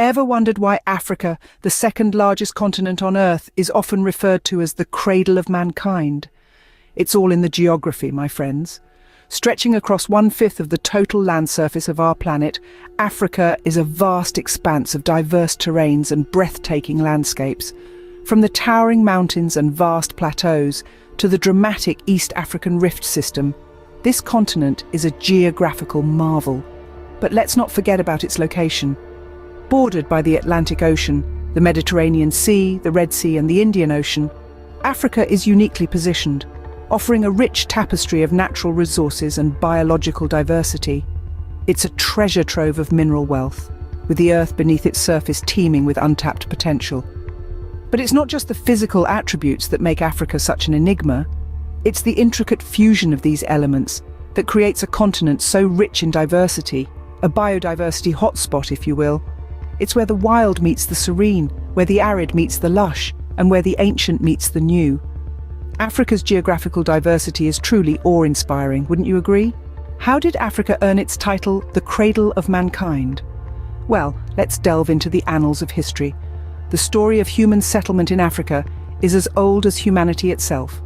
Ever wondered why Africa, the second largest continent on Earth, is often referred to as the cradle of mankind? It's all in the geography, my friends. Stretching across 1/5 of the total land surface of our planet, Africa is a vast expanse of diverse terrains and breathtaking landscapes. From the towering mountains and vast plateaus to the dramatic East African Rift system, this continent is a geographical marvel. But let's not forget about its location. Bordered by the Atlantic Ocean, the Mediterranean Sea, the Red Sea and the Indian Ocean, Africa is uniquely positioned, offering a rich tapestry of natural resources and biological diversity. It's a treasure trove of mineral wealth, with the Earth beneath its surface teeming with untapped potential. But it's not just the physical attributes that make Africa such an enigma. It's the intricate fusion of these elements that creates a continent so rich in diversity, a biodiversity hotspot, if you will. It's where the wild meets the serene, where the arid meets the lush, and where the ancient meets the new. Africa's geographical diversity is truly awe-inspiring, wouldn't you agree? How did Africa earn its title, the Cradle of Mankind? Well, let's delve into the annals of history. The story of human settlement in Africa is as old as humanity itself,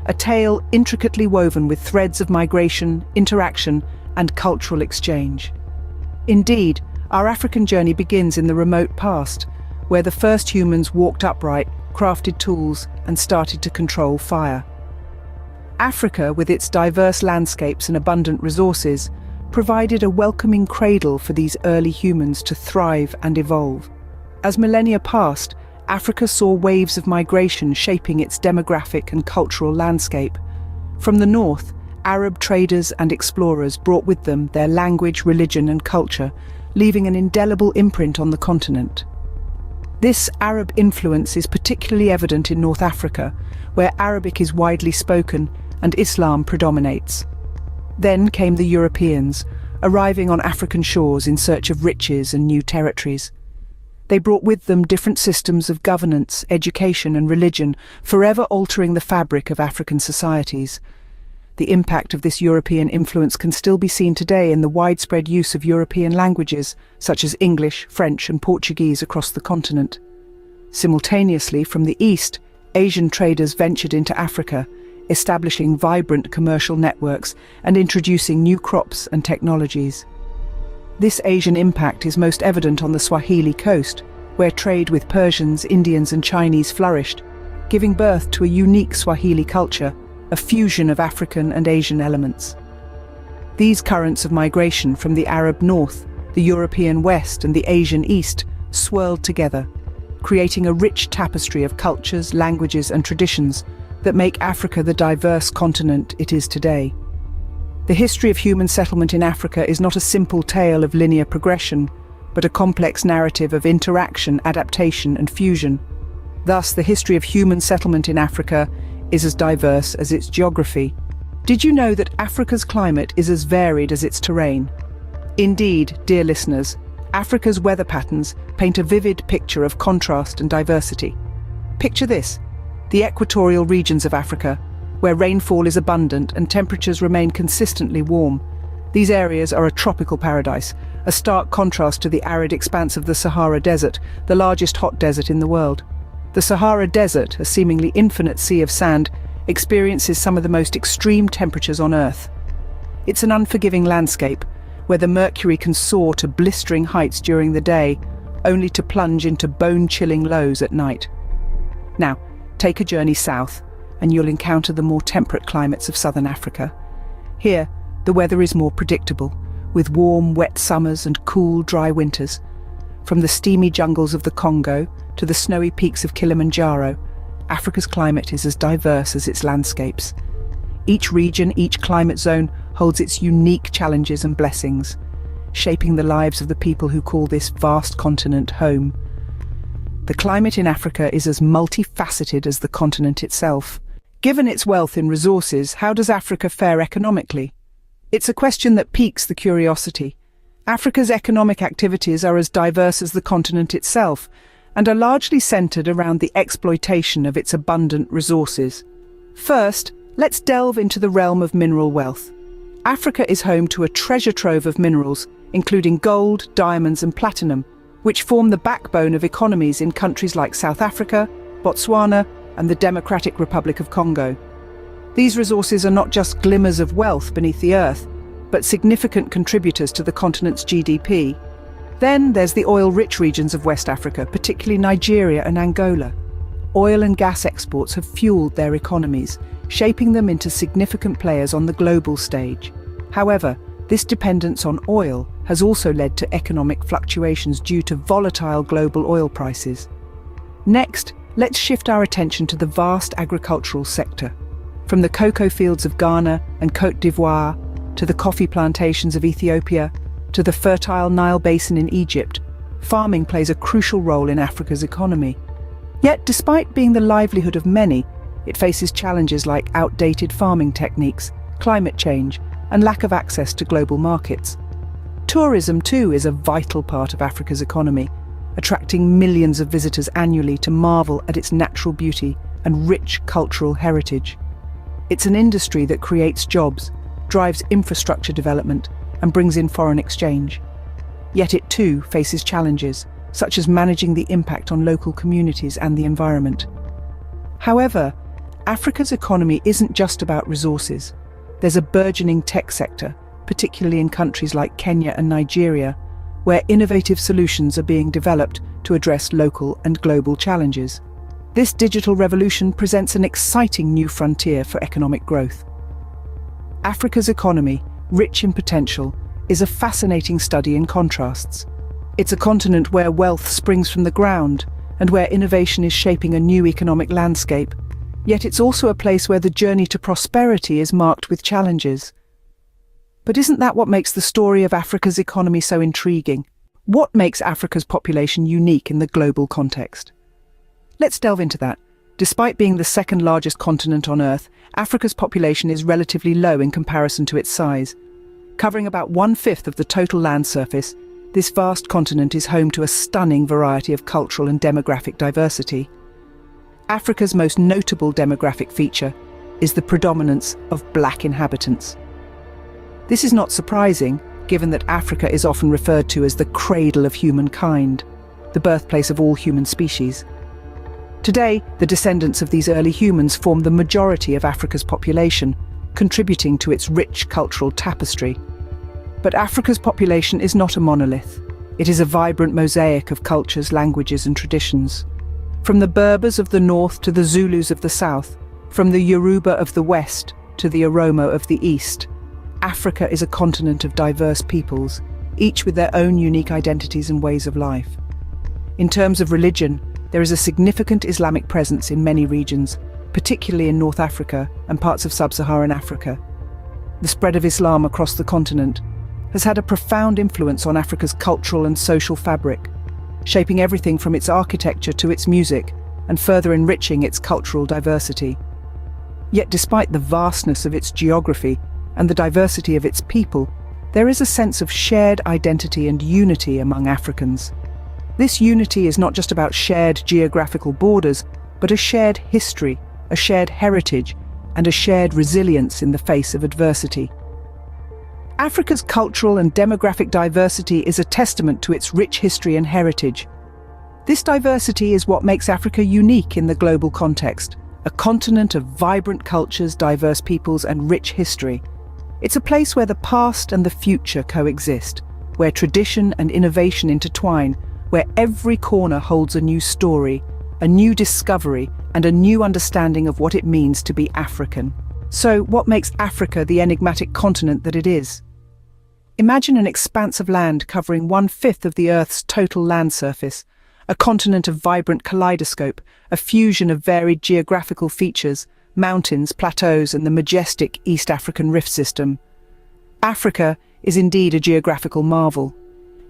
a tale intricately woven with threads of migration, interaction, and cultural exchange. Indeed, our African journey begins in the remote past, where the first humans walked upright, crafted tools, and started to control fire. Africa, with its diverse landscapes and abundant resources, provided a welcoming cradle for these early humans to thrive and evolve. As millennia passed, Africa saw waves of migration shaping its demographic and cultural landscape. From the north, Arab traders and explorers brought with them their language, religion, and culture, leaving an indelible imprint on the continent. This Arab influence is particularly evident in North Africa, where Arabic is widely spoken and Islam predominates. Then came the Europeans, arriving on African shores in search of riches and new territories. They brought with them different systems of governance, education, and religion, forever altering the fabric of African societies. The impact of this European influence can still be seen today in the widespread use of European languages, such as English, French, and Portuguese across the continent. Simultaneously, from the east, Asian traders ventured into Africa, establishing vibrant commercial networks and introducing new crops and technologies. This Asian impact is most evident on the Swahili coast, where trade with Persians, Indians, and Chinese flourished, giving birth to a unique Swahili culture, a fusion of African and Asian elements. These currents of migration from the Arab north, the European west, and the Asian east swirled together, creating a rich tapestry of cultures, languages, and traditions that make Africa the diverse continent it is today. The history of human settlement in Africa is not a simple tale of linear progression, but a complex narrative of interaction, adaptation, and fusion. Thus, the history of human settlement in Africa is as diverse as its geography. Did you know that Africa's climate is as varied as its terrain? Indeed, dear listeners, Africa's weather patterns paint a vivid picture of contrast and diversity. Picture this: the equatorial regions of Africa, where rainfall is abundant and temperatures remain consistently warm. These areas are a tropical paradise, a stark contrast to the arid expanse of the Sahara Desert, the largest hot desert in the world. The Sahara Desert, a seemingly infinite sea of sand, experiences some of the most extreme temperatures on Earth. It's an unforgiving landscape, where the mercury can soar to blistering heights during the day, only to plunge into bone-chilling lows at night. Now, take a journey south, and you'll encounter the more temperate climates of southern Africa. Here, the weather is more predictable, with warm, wet summers and cool, dry winters. From the steamy jungles of the Congo to the snowy peaks of Kilimanjaro, Africa's climate is as diverse as its landscapes. Each region, each climate zone holds its unique challenges and blessings, shaping the lives of the people who call this vast continent home. The climate in Africa is as multifaceted as the continent itself. Given its wealth in resources, how does Africa fare economically? It's a question that piques the curiosity. Africa's economic activities are as diverse as the continent itself, and are largely centered around the exploitation of its abundant resources. First, let's delve into the realm of mineral wealth. Africa is home to a treasure trove of minerals, including gold, diamonds, and platinum, which form the backbone of economies in countries like South Africa, Botswana, and the Democratic Republic of Congo. These resources are not just glimmers of wealth beneath the earth, but significant contributors to the continent's GDP. Then there's the oil-rich regions of West Africa, particularly Nigeria and Angola. Oil and gas exports have fueled their economies, shaping them into significant players on the global stage. However, this dependence on oil has also led to economic fluctuations due to volatile global oil prices. Next, let's shift our attention to the vast agricultural sector. From the cocoa fields of Ghana and Côte d'Ivoire, to the coffee plantations of Ethiopia, to the fertile Nile Basin in Egypt, farming plays a crucial role in Africa's economy. Yet, despite being the livelihood of many, it faces challenges like outdated farming techniques, climate change, and lack of access to global markets. Tourism, too, is a vital part of Africa's economy, attracting millions of visitors annually to marvel at its natural beauty and rich cultural heritage. It's an industry that creates jobs, drives infrastructure development, and brings in foreign exchange. Yet it too faces challenges, such as managing the impact on local communities and the environment. However, Africa's economy isn't just about resources. There's a burgeoning tech sector, particularly in countries like Kenya and Nigeria, where innovative solutions are being developed to address local and global challenges. This digital revolution presents an exciting new frontier for economic growth. Africa's economy, rich in potential, is a fascinating study in contrasts. It's a continent where wealth springs from the ground and where innovation is shaping a new economic landscape. Yet it's also a place where the journey to prosperity is marked with challenges. But isn't that what makes the story of Africa's economy so intriguing? What makes Africa's population unique in the global context? Let's delve into that. Despite being the second largest continent on Earth, Africa's population is relatively low in comparison to its size. Covering about 1/5 of the total land surface, this vast continent is home to a stunning variety of cultural and demographic diversity. Africa's most notable demographic feature is the predominance of black inhabitants. This is not surprising, given that Africa is often referred to as the cradle of humankind, the birthplace of all human species. Today, the descendants of these early humans form the majority of Africa's population, contributing to its rich cultural tapestry. But Africa's population is not a monolith. It is a vibrant mosaic of cultures, languages, and traditions. From the Berbers of the north to the Zulus of the south, from the Yoruba of the west to the Oromo of the east, Africa is a continent of diverse peoples, each with their own unique identities and ways of life. In terms of religion, there is a significant Islamic presence in many regions, particularly in North Africa and parts of sub-Saharan Africa. The spread of Islam across the continent has had a profound influence on Africa's cultural and social fabric, shaping everything from its architecture to its music and further enriching its cultural diversity. Yet despite the vastness of its geography and the diversity of its people, there is a sense of shared identity and unity among Africans. This unity is not just about shared geographical borders, but a shared history, a shared heritage, and a shared resilience in the face of adversity. Africa's cultural and demographic diversity is a testament to its rich history and heritage. This diversity is what makes Africa unique in the global context, a continent of vibrant cultures, diverse peoples, and rich history. It's a place where the past and the future coexist, where tradition and innovation intertwine, where every corner holds a new story, a new discovery, and a new understanding of what it means to be African. So, what makes Africa the enigmatic continent that it is? Imagine an expanse of land covering 1/5 of the Earth's total land surface, a continent of vibrant kaleidoscope, a fusion of varied geographical features, mountains, plateaus, and the majestic East African Rift System. Africa is indeed a geographical marvel.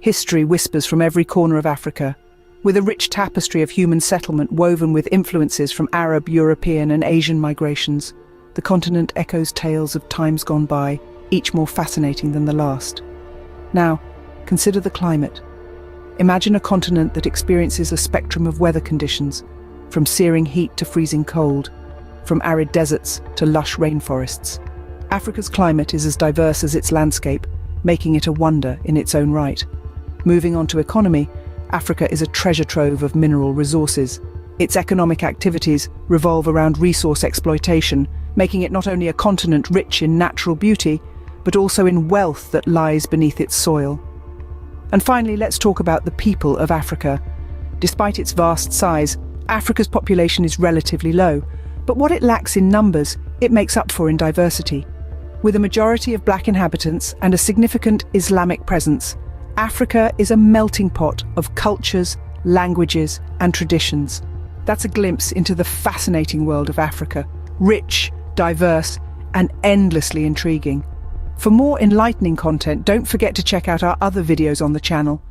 History whispers from every corner of Africa, with a rich tapestry of human settlement woven with influences from Arab, European, and Asian migrations. The continent echoes tales of times gone by, each more fascinating than the last. Now, consider the climate. Imagine a continent that experiences a spectrum of weather conditions, from searing heat to freezing cold, from arid deserts to lush rainforests. Africa's climate is as diverse as its landscape, making it a wonder in its own right. Moving on to economy, Africa is a treasure trove of mineral resources. Its economic activities revolve around resource exploitation, making it not only a continent rich in natural beauty, but also in wealth that lies beneath its soil. And finally, let's talk about the people of Africa. Despite its vast size, Africa's population is relatively low, but what it lacks in numbers, it makes up for in diversity. With a majority of black inhabitants and a significant Islamic presence, Africa is a melting pot of cultures, languages, and traditions. That's a glimpse into the fascinating world of Africa, rich, diverse, and endlessly intriguing. For more enlightening content, don't forget to check out our other videos on the channel.